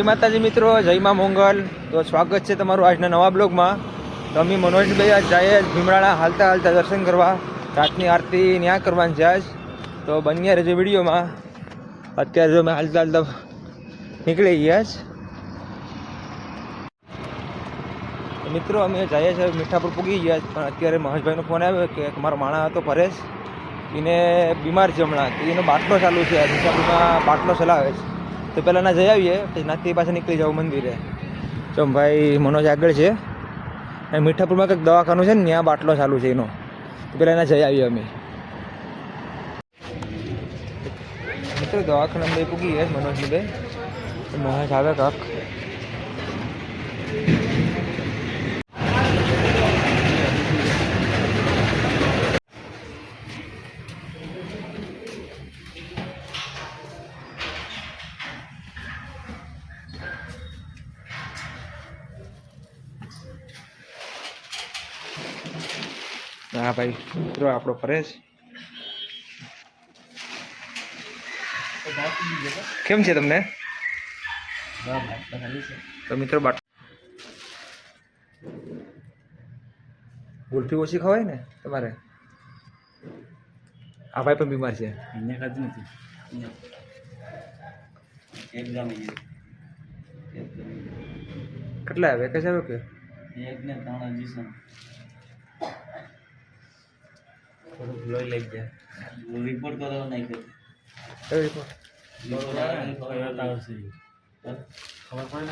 જય માતાજી મિત્રો, જય માં મોંગલ. તો સ્વાગત છે તમારું આજના નવા બ્લોગમાં. તો અમે મનોજભાઈ આજ જાય ભીમરાળા હાલતા હાલતા દર્શન કરવા, રાતની આરતી ત્યાં કરવાની છે આજ. તો બન્યા રહેજો વિડીયોમાં. અત્યારે જો અમે હાલતા હાલતા નીકળી ગયા છે મિત્રો. અમે જઈએ છીએ મીઠાપુર પૂગી ગયા, પણ અત્યારે મહેશભાઈનો ફોન આવ્યો કે મારો માણા હતો પરેશ, એને બીમાર છે હમણાં, તો એનો બાટલો ચાલુ છે. મીઠાપુરમાં બાટલો ચલાવે છે. તો પહેલાં ના જઈ આવીએ, પછી નાથી પાસે નીકળી જાવ મંદિરે. તો ભાઈ મનોજ આગળ છે અને મીઠાપુરમાં કંઈક દવાખાનું છે ને ત્યાં બાટલો ચાલુ છે એનો. તો પહેલાં એના જઈ આવીએ અમે મિત્રો. દવાખાના બે પૂગી ગયા મનોજની બે. મહેશ આવે કાક. હા ભાઈ મિત્રો, આપણો પરેશ કેમ છે તમને? તો મિત્રો ગુલ્ફી ઓછી ખવાય ને તમારે? આ ભાઈ પણ બીમાર છે. કેટલા વેકેશન આવ્યો કે? લોહી લઈ ગયા. રિપોર્ટ કરાવવા નહીં કર્યો. રિપોર્ટ ખબર પડે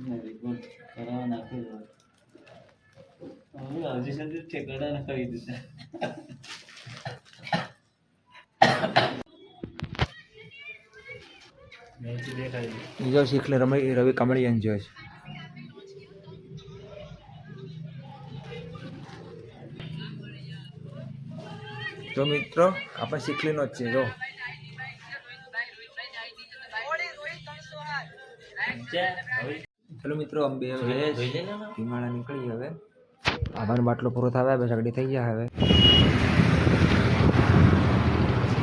ને રિપોર્ટ કરાવવા નાખ્યો. હજી સુધી ઠેકડા ના કરી દીધા. બીજો શીખલે રવિ કામળિયાન જોઈ છે. તો મિત્રો આપણે શીખલીનો જ છે. જો ચલો મિત્રો, અંબે ભીમાળા નીકળી હવે. આભાર બાટલો પૂરો થવા હવે સગડી થઈ ગયા હવે.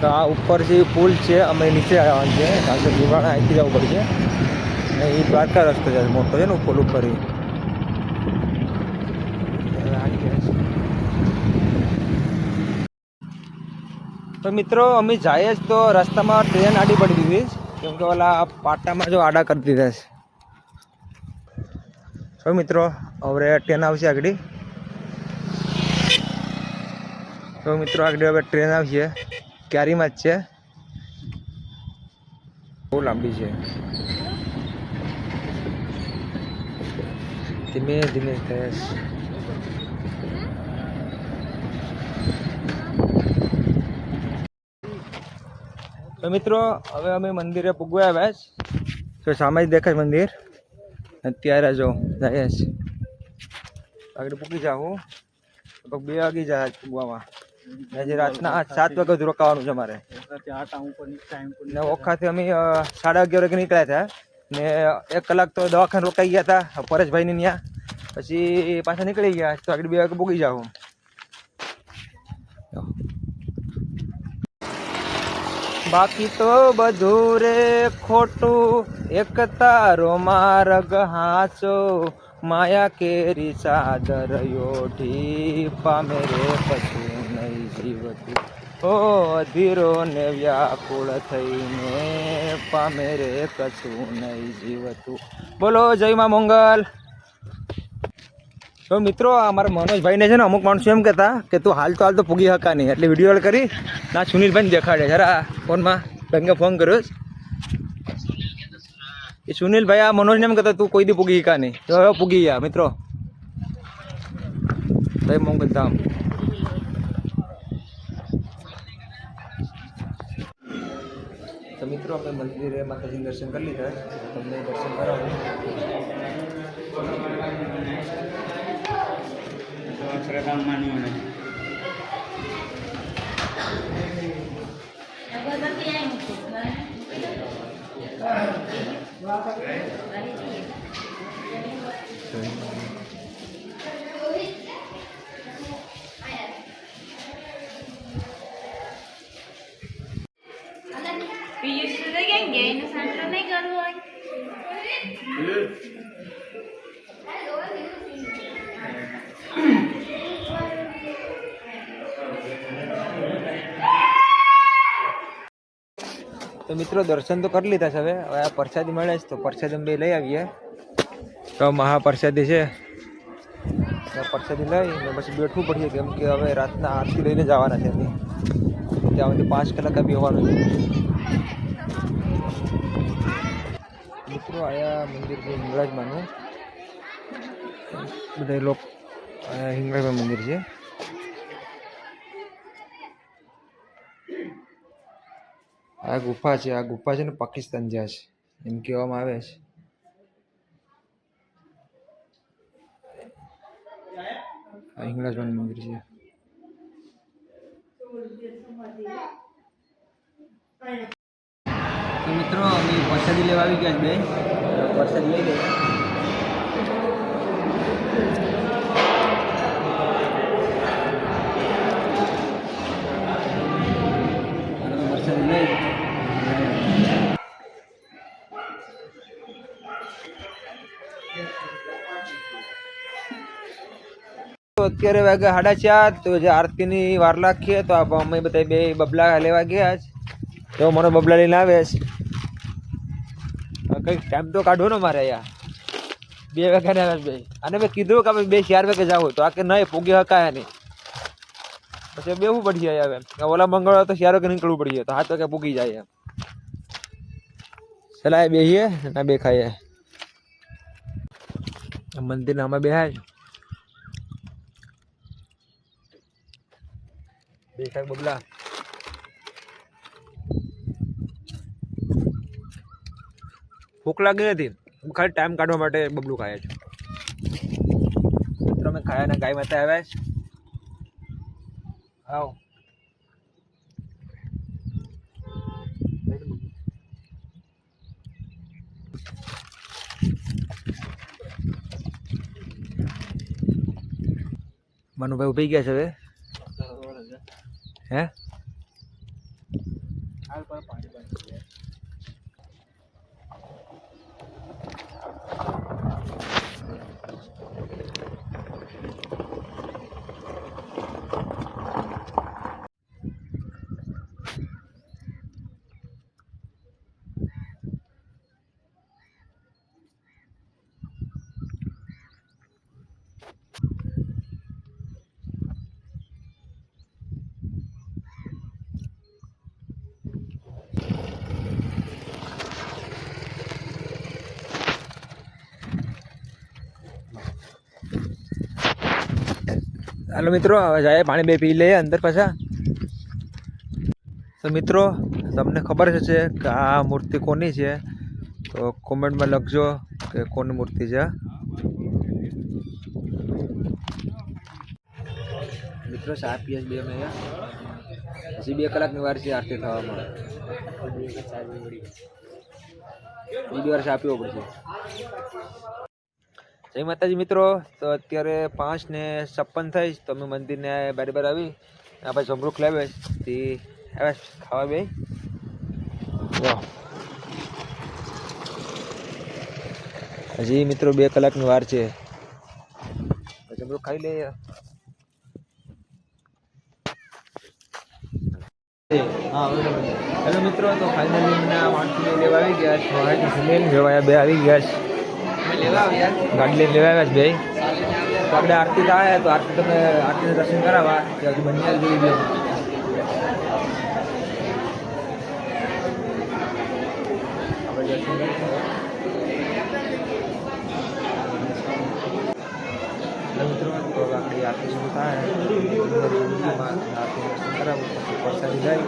તો આ ઉપર જે પુલ છે અમે નીચે આવવાનું છે, કારણ કે ભીમાળા અહીંથી જવું પડશે. અને એ દ્વારકા રસ્તો છે મોટો છે ને પુલ ઉપર. તો મિત્રો અમે જઈએ જ તો રસ્તામાં ટ્રેન આડી પડી દીધી, કેમ કે ઓલા પાટામાં જો આડા કરી દીધા છે. તો મિત્રો હવે ટ્રેન આવશે આગળ. તો મિત્રો આગળ હવે ટ્રેન આવશે, ક્યારીમાં જ છે. બહુ લાંબી છે. ધીમે ધીમે થાય. તો મિત્રો હવે અમે મંદિરે પૂગવા આવ્યા છે. તો સામે જ દેખાય મંદિર. અત્યારે જો જાય છે આગળ પૂગી જાઉં. 2 વાગી જાય પૂગવામાં. હજી રાતના 7 વાગે જ રોકાવાનું છે અમારે. ને ઓખાથી અમે 11:30 વાગે નીકળ્યા હતા ને 1 કલાક તો દવાખાને રોકાઈ ગયા હતા પરેશભાઈની ત્યાં. પછી પાછા નીકળી ગયા. તો આગળ 2 વાગે પૂગી જાઉં. બાકી તો બધું રે ખોટું, એક તારો માર્ગ હાચો. માયા કેરી ચાદર ઓઢી, પામે રે કશું નહીં જીવતું. ઓ અધીરો ને વ્યાકુળ થઈને, પામે રે કશું નહીં જીવતું. બોલો જય માં મોંગલ. તો મિત્રો અમારા મનોજભાઈને છે ને અમુક માણસો એમ કહેતા કે તું હાલ તો પૂગી હકા નહીં, એટલે વિડીયો કરી ના સુનિલભાઈને દેખાડે જરા ફોનમાં. કંઈ ફોન કર્યો એ સુનિલભાઈ આ મનોજને એમ કહેતા તું કોઈ દી પૂગી હકા નહીં. તો હવે પૂગી ગયા મિત્રો. જય મોંગલ ધામ. તો મિત્રો આપણે મંદિરે માતાજીના દર્શન કરી લીધા. તમને દર્શન કરાવું. બીજું શું ગઈ ગઈ નું સાંતર નહીં કરવું હોય. तो मित्रों दर्शन तो कर लीधा है। હવે આ પ્રસાદી મળે છે તો પ્રસાદી અમે લઈ આવીએ। તો મહાપ્રસાદી છે તો પ્રસાદી લઈને પછી બેઠવું પડશે કેમ કે હવે રાતના આરતી લઈને જવાના છે અમે ત્યાં સુધી 5 કલાક બેહવાનું છે। મિત્રો આયા મંદિર છે હિંગળાજમાંનું બધા લોકો હિંગળાજમાં મંદિર છે। આ ગુફા છે ને પાકિસ્તાન જ્યાં છે એમ કહેવામાં આવે છે। આ હિંગળાજમાં મંદિર છે। તો મિત્રો અમે પ્રસાદી લેવા આવી ગયા છે બે પ્રસાદી લઈ લઈએ। પ્રસાદી લઈ અત્યારે વાગ્યા 4:30 તો જે આરતીની વાર લાગીએ તો અમે બધા બે બબલા લેવા ગયા છે। તો મને બબલા લઈને આવે છે કંઈક ટાઈમ તો કાઢવો ને મારે યાર 2 વાગ્યા આવે બે અને મેં કીધું કે આપણે 2-4 વાગે જાવ તો આ કે નહીં પૂગી હકાય નહીં પછી બેવું પડી જાય હવે ઓલા મંગળવાર તો 4 વાગે નીકળવું પડી જાય તો 7 વાગે પૂગી જાય એમ ચલાય બેહીએ ના બે ખાઈએ મંદિરના આમાં બેહાય બે ખાય બબલા ભૂખ લાગી નથી ખાલી ટાઈમ કાઢવા માટે બબલું ખાય છે। મિત્રો અમે ખાયા ને ગાય માતા આવ્યા છે આવો મનુભાઈ ઉભી ગયા છે હવે હે हेलो मित्रों जाए पानी बे पी ले अंदर पाछा। तो मित्रों तमने खबर है कि आ मूर्ति कोनी है तो कॉमेंट में लखजो कि कोनी मूर्ति है। मित्रों चा पीए बे में हजी 2 कलाक नी वार छे आरती थवामां बीजी વાર ચા પીવો પડશે। जय माताजी मित्रों तो अत्यारे 5:56 થઈ તો અમે મંદિરને બરાબર આવી આપણે જમરૂખ લાવે તે હવે ખાવા બે હજી મિત્રો 2 કલાકની વાર છે જમરૂખ ખાઈ લે। हेलो मित्रों तो फाइनली मैंने मानसी लेवा આવી ગયા છે મોહાજી સુનેલ જેવા બે આવી ગયા છે गाड़ी ले लेवा भाई तो अपने आरती था तो आरती तो आरती ने दर्शन करावा बनिया जोई दे मित्रों तो आरती शुरू था आरती दर्शन करावा प्रसादी जाए।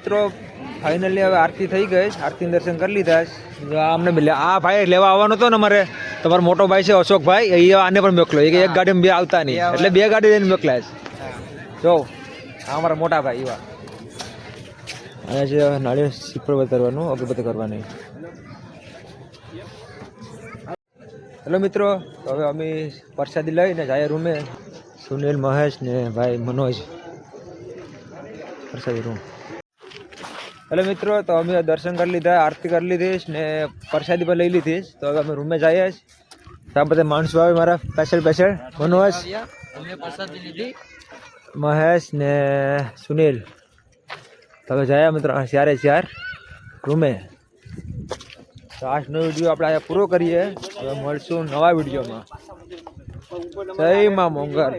મિત્રો ફાઇનલી હવે આરતી થઈ ગઈ, આરતી દર્શન કરી લીધા. જો આ અમને આ ભાઈ લેવા આવવાનો હતો ને અમારે, તમારો મોટો ભાઈ છે અશોકભાઈ, એ આને પણ મોકલો. એક ગાડીમાં બે આવતા નહીં, એટલે બે ગાડી લઈને મોકલાય છે. જો આ અમારા મોટા ભાઈ એવા. અને છે નાળિયેર શીપળ બતાવવાનું, અગરબત્તી કરવાની. હેલો મિત્રો, હવે અમે પ્રસાદી લઈને જાય રૂમે. સુનિલ, મહેશ ને ભાઈ મનોજ પ્રસાદી રૂમ. હેલો મિત્રો, તો અમે દર્શન કરી લીધા, આરતી કરી લીધી ને પ્રસાદી પણ લઈ લીધી. તો હવે અમે રૂમે જઈએ. આ બધા માણસો આવે મારા સ્પેશિયલ મનોજ, મહેશ ને સુનિલ. તો હવે જાય મિત્રો ચાર રૂમે. તો આજનો વિડીયો આપણે અહીંયા પૂરો કરીએ. હવે મળશું નવા વિડીયોમાં. જય માં મોંગલ.